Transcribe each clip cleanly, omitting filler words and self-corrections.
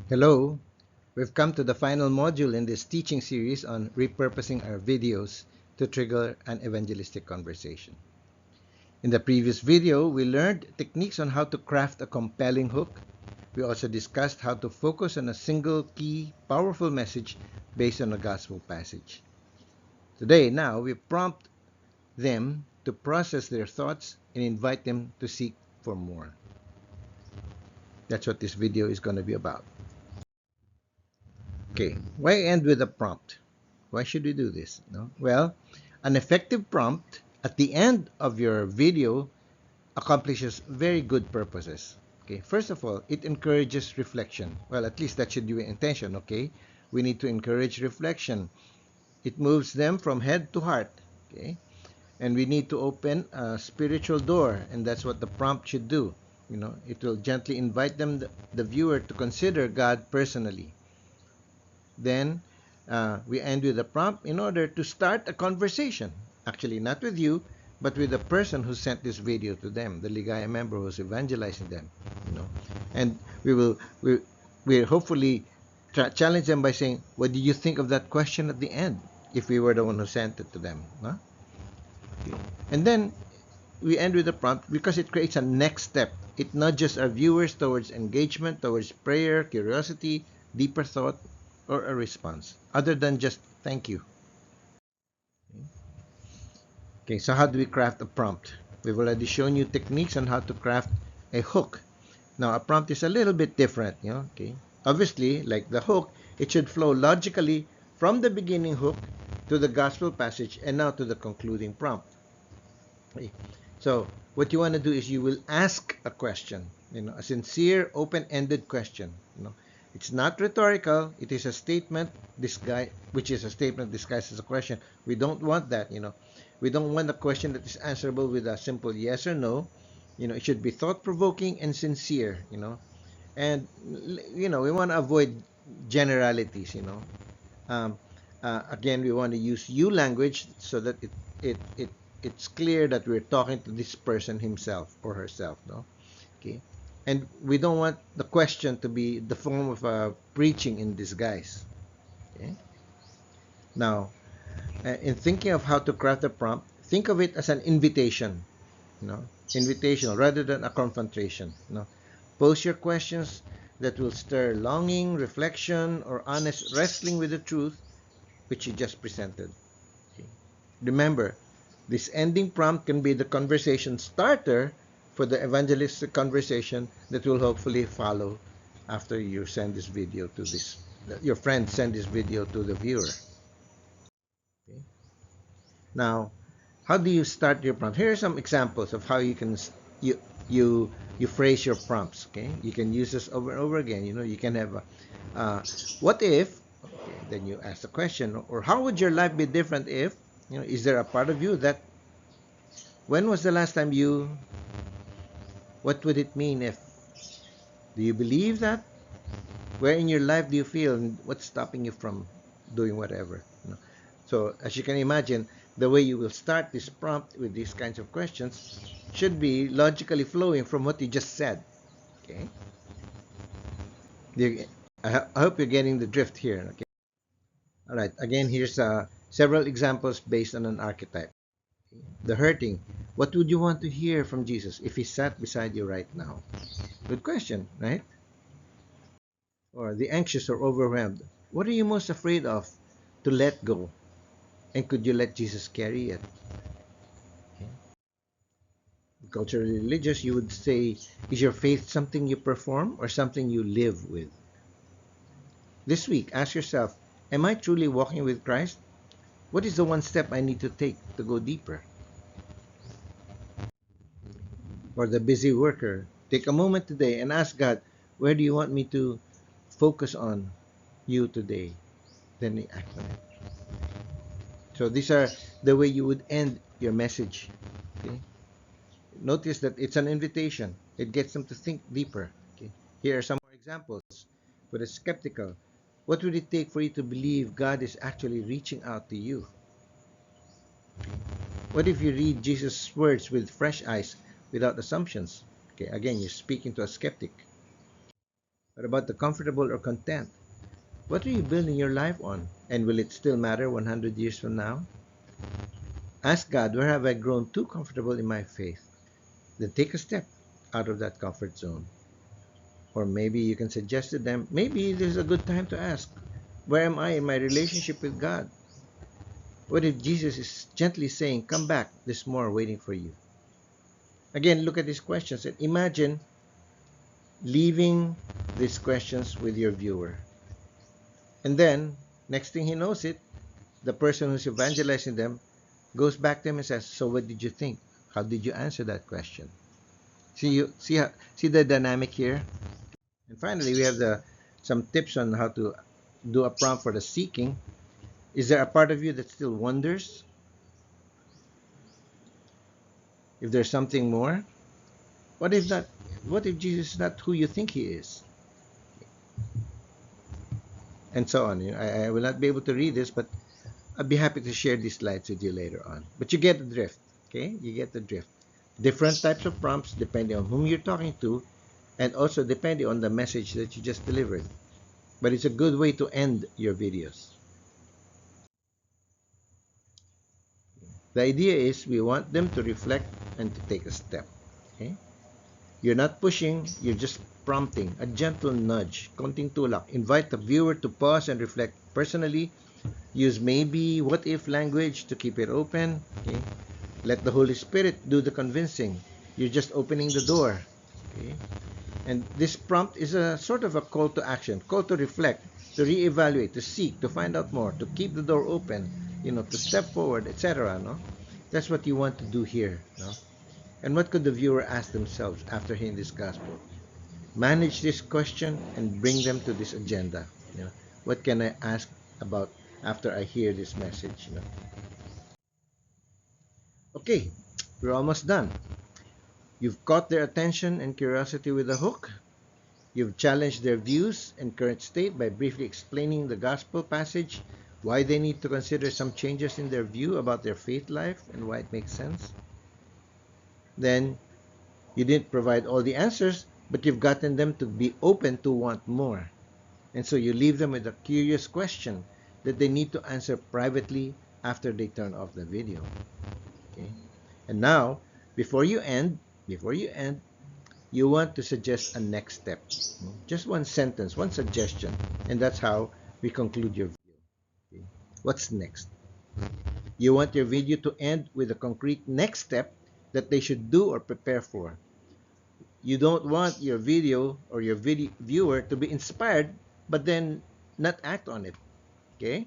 Hello, we've come to the final module in this teaching series on repurposing our videos to trigger an evangelistic conversation. In the previous video, we learned techniques on how to craft a compelling hook. We also discussed how to focus on a single key, powerful message based on a gospel passage. Today, now, we prompt them to process their thoughts and invite them to seek for more. That's what this video is going to be about. Okay, why end with a prompt? Why should we do this? No? Well, an effective prompt at the end of your video accomplishes very good purposes. Okay, first of all, it encourages reflection. Well, at least that should be your intention, okay? We need to encourage reflection. It moves them from head to heart, okay? And we need to open a spiritual door, and that's what the prompt should do. It will gently invite them, the viewer, to consider God personally. Then we end with a prompt in order to start a conversation. Actually, not with you, but with the person who sent this video to them, the Ligaya member who's evangelizing them. And we hopefully challenge them by saying, "What did you think of that question at the end?" If we were the one who sent it to them, huh? Okay. And then we end with a prompt because it creates a next step. It nudges our viewers towards engagement, towards prayer, curiosity, deeper thought, or a response, other than just thank you. Okay, so how do we craft a prompt? We've already shown you techniques on how to craft a hook. Now, a prompt is a little bit different, okay? Obviously, like the hook, it should flow logically from the beginning hook to the gospel passage and now to the concluding prompt. Okay. So, what you want to do is you will ask a question, a sincere, open-ended question, It's not rhetorical. It is a statement which is a statement disguised as a question. We don't want that, We don't want a question that is answerable with a simple yes or no. It should be thought-provoking and sincere, And, we want to avoid generalities, Again, we want to use you language so that it's clear that we're talking to this person himself or herself, no? Okay. And we don't want the question to be the form of a preaching in disguise. Okay? Now, in thinking of how to craft a prompt, think of it as an invitation, invitational rather than a confrontation. Pose your questions that will stir longing, reflection, or honest wrestling with the truth which you just presented. Okay? Remember, this ending prompt can be the conversation starter for the evangelistic conversation that will hopefully follow after you send this video to your friend send this video to the viewer. Okay. Now, how do you start your prompt? Here are some examples of how you can you you phrase your prompts. Okay, you can use this over and over again. You can have what if, okay, then you ask the question, or how would your life be different if, is there a part of you that, when was the last time you, what would it mean if, do you believe that? Where in your life do you feel, and what's stopping you from doing whatever? So as you can imagine, the way you will start this prompt with these kinds of questions should be logically flowing from what you just said. Okay. I hope you're getting the drift here. Okay. All right. Again, here's several examples based on an archetype. The hurting. What would you want to hear from Jesus if he sat beside you right now? Good question, right? Or the anxious or overwhelmed. What are you most afraid of to let go? And could you let Jesus carry it? Okay. Culturally religious, you would say, is your faith something you perform or something you live with? This week, ask yourself, am I truly walking with Christ? What is the one step I need to take to go deeper? For the busy worker, take a moment today and ask God, where do you want me to focus on you today? Then we act on it. So these are the way you would end your message. Okay? Notice that it's an invitation. It gets them to think deeper. Okay? Here are some more examples. For the skeptical, what would it take for you to believe God is actually reaching out to you? What if you read Jesus' words with fresh eyes, without assumptions? Okay, again, you're speaking to a skeptic. What about the comfortable or content? What are you building your life on? And will it still matter 100 years from now? Ask God, where have I grown too comfortable in my faith? Then take a step out of that comfort zone. Or maybe you can suggest to them, maybe this is a good time to ask, where am I in my relationship with God? What if Jesus is gently saying, come back, there's more waiting for you? Again, look at these questions and imagine leaving these questions with your viewer. And then, next thing he knows it, the person who's evangelizing them goes back to him and says, so what did you think? How did you answer that question? See the dynamic here? And finally, we have some tips on how to do a prompt for the seeking. Is there a part of you that still wonders if there's something more? What if not? What if Jesus is not who you think he is? And so on. I will not be able to read this, but I'd be happy to share these slides with you later on. But you get the drift, okay? You get the drift. Different types of prompts depending on whom you're talking to, and also depending on the message that you just delivered. But it's a good way to end your videos. The idea is we want them to reflect and to take a step. Okay? You're not pushing, you're just prompting, a gentle nudge, konting tulak. Invite the viewer to pause and reflect personally. Use maybe, what if language to keep it open. Okay? Let the Holy Spirit do the convincing. You're just opening the door. Okay? And this prompt is a sort of a call to action, call to reflect, to reevaluate, to seek, to find out more, to keep the door open, to step forward, etc. No, that's what you want to do here. No, and what could the viewer ask themselves after hearing this gospel? Manage this question and bring them to this agenda. What can I ask about after I hear this message? Okay, we're almost done. You've caught their attention and curiosity with a hook. You've challenged their views and current state by briefly explaining the gospel passage, why they need to consider some changes in their view about their faith life and why it makes sense. Then you didn't provide all the answers, but you've gotten them to be open to want more. And so you leave them with a curious question that they need to answer privately after they turn off the video. Okay? And now, before you end, you want to suggest a next step. Just one sentence, one suggestion, and that's how we conclude your video. Okay? What's next? You want your video to end with a concrete next step that they should do or prepare for. You don't want your video or your viewer to be inspired but then not act on it. Okay?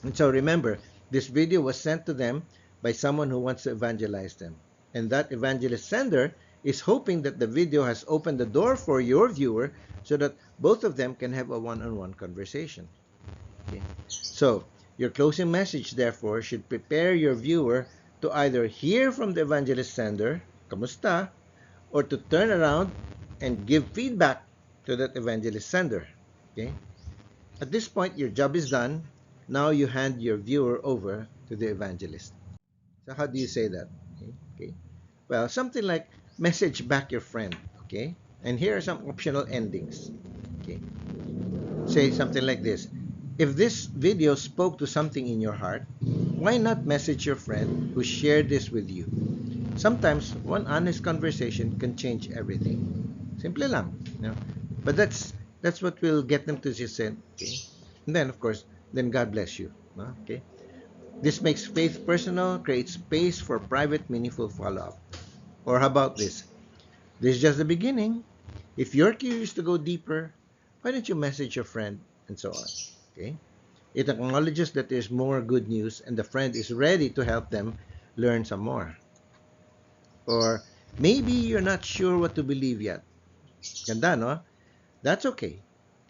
And so remember, this video was sent to them by someone who wants to evangelize them. And that evangelist sender is hoping that the video has opened the door for your viewer so that both of them can have a one-on-one conversation. Okay? So, your closing message, therefore, should prepare your viewer to either hear from the evangelist sender, kamusta, or to turn around and give feedback to that evangelist sender. Okay? At this point, your job is done. Now you hand your viewer over to the evangelist. So how do you say that? Okay. Well, something like message back your friend. Okay. And here are some optional endings. Okay. Say something like this. If this video spoke to something in your heart, why not message your friend who shared this with you? Sometimes one honest conversation can change everything. Simple lang. But that's what will get them to just say, okay. And then of course, then God bless you. Okay. This makes faith personal, creates space for private, meaningful follow-up. Or how about this? This is just the beginning. If you're curious to go deeper, why don't you message your friend and so on? Okay. It acknowledges that there's more good news and the friend is ready to help them learn some more. Or maybe you're not sure what to believe yet. Ganda, no? That's okay.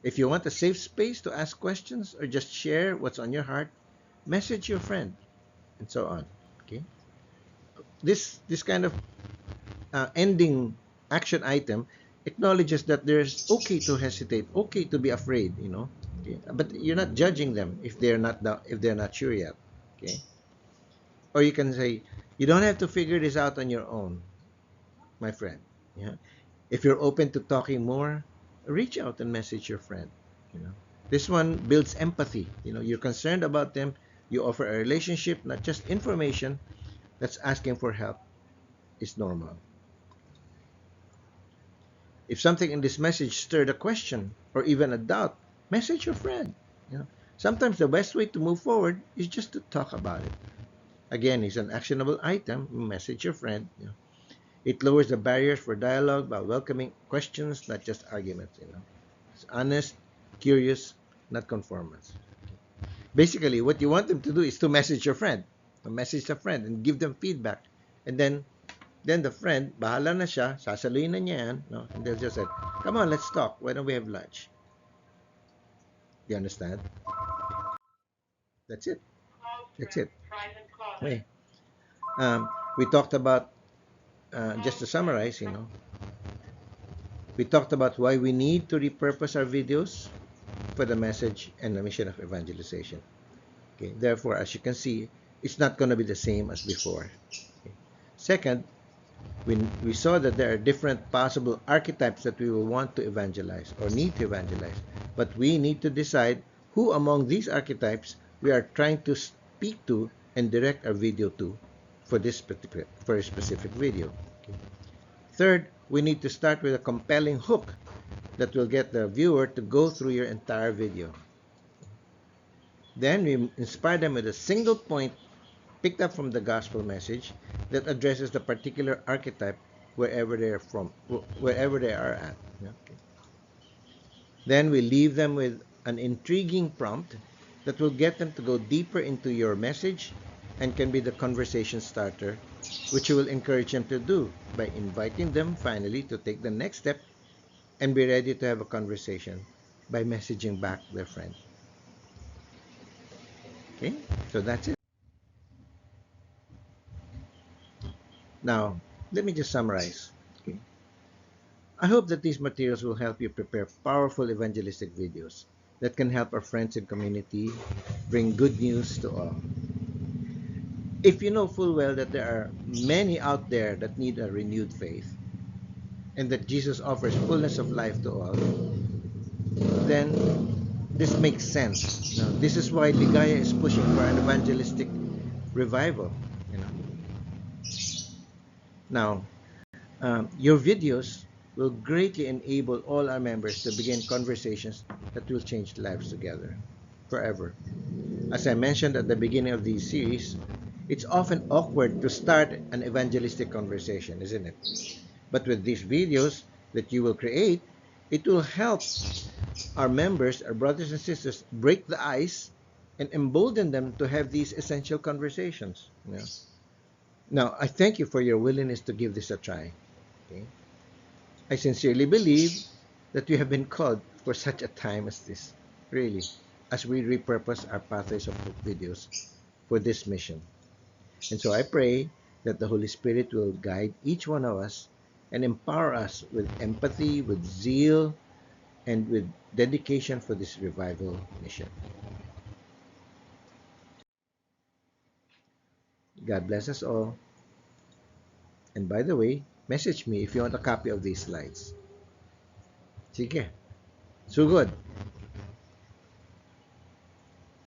If you want a safe space to ask questions or just share what's on your heart, message your friend and so on. Okay. This kind of ending action item acknowledges that there's okay to hesitate, okay to be afraid, okay? But you're not judging them if they're not sure yet. Okay. Or you can say, you don't have to figure this out on your own, my friend. Yeah. If you're open to talking more, reach out and message your friend. You know, this one builds empathy. You're concerned about them. You offer a relationship, not just information. That's asking for help is normal. If something in this message stirred a question or even a doubt, message your friend. You know, sometimes the best way to move forward is just to talk about it. Again, it's an actionable item. Message your friend. It lowers the barriers for dialogue by welcoming questions, not just arguments. It's honest, curious, not conformance. Basically, what you want them to do is to message your friend, message a friend, and give them feedback, and then the friend, bahala na siya, sasaluhin na niya yan, no? And they'll just say, come on, let's talk. Why don't we have lunch? Do you understand? That's it. That's it. Okay. We talked about, just to summarize, we talked about why we need to repurpose our videos for the message and the mission of evangelization. Okay. Therefore, as you can see, it's not going to be the same as before. Okay. Second, we saw that there are different possible archetypes that we will want to evangelize or need to evangelize. But we need to decide who among these archetypes we are trying to speak to and direct our video to for a specific video. Okay. Third, we need to start with a compelling hook that will get the viewer to go through your entire video. Then we inspire them with a single point picked up from the gospel message that addresses the particular archetype wherever they are at. Okay. Then we leave them with an intriguing prompt that will get them to go deeper into your message and can be the conversation starter, which you will encourage them to do by inviting them finally to take the next step and be ready to have a conversation by messaging back their friend. Okay, so that's it. Now, let me just summarize. Okay. I hope that these materials will help you prepare powerful evangelistic videos that can help our friends and community bring good news to all. If you know full well that there are many out there that need a renewed faith and that Jesus offers fullness of life to all, then this makes sense. This is why Ligaya is pushing for an evangelistic revival. You know. Now, your videos will greatly enable all our members to begin conversations that will change lives together forever. As I mentioned at the beginning of this series, it's often awkward to start an evangelistic conversation, isn't it? But with these videos that you will create, it will help our members, our brothers and sisters, break the ice and embolden them to have these essential conversations. Now, I thank you for your willingness to give this a try. Okay? I sincerely believe that we have been called for such a time as this, really, as we repurpose our Pathways of Hope videos for this mission. And so I pray that the Holy Spirit will guide each one of us and empower us with empathy, with zeal, and with dedication for this revival mission. God bless us all. And by the way, message me if you want a copy of these slides. Sige. So good.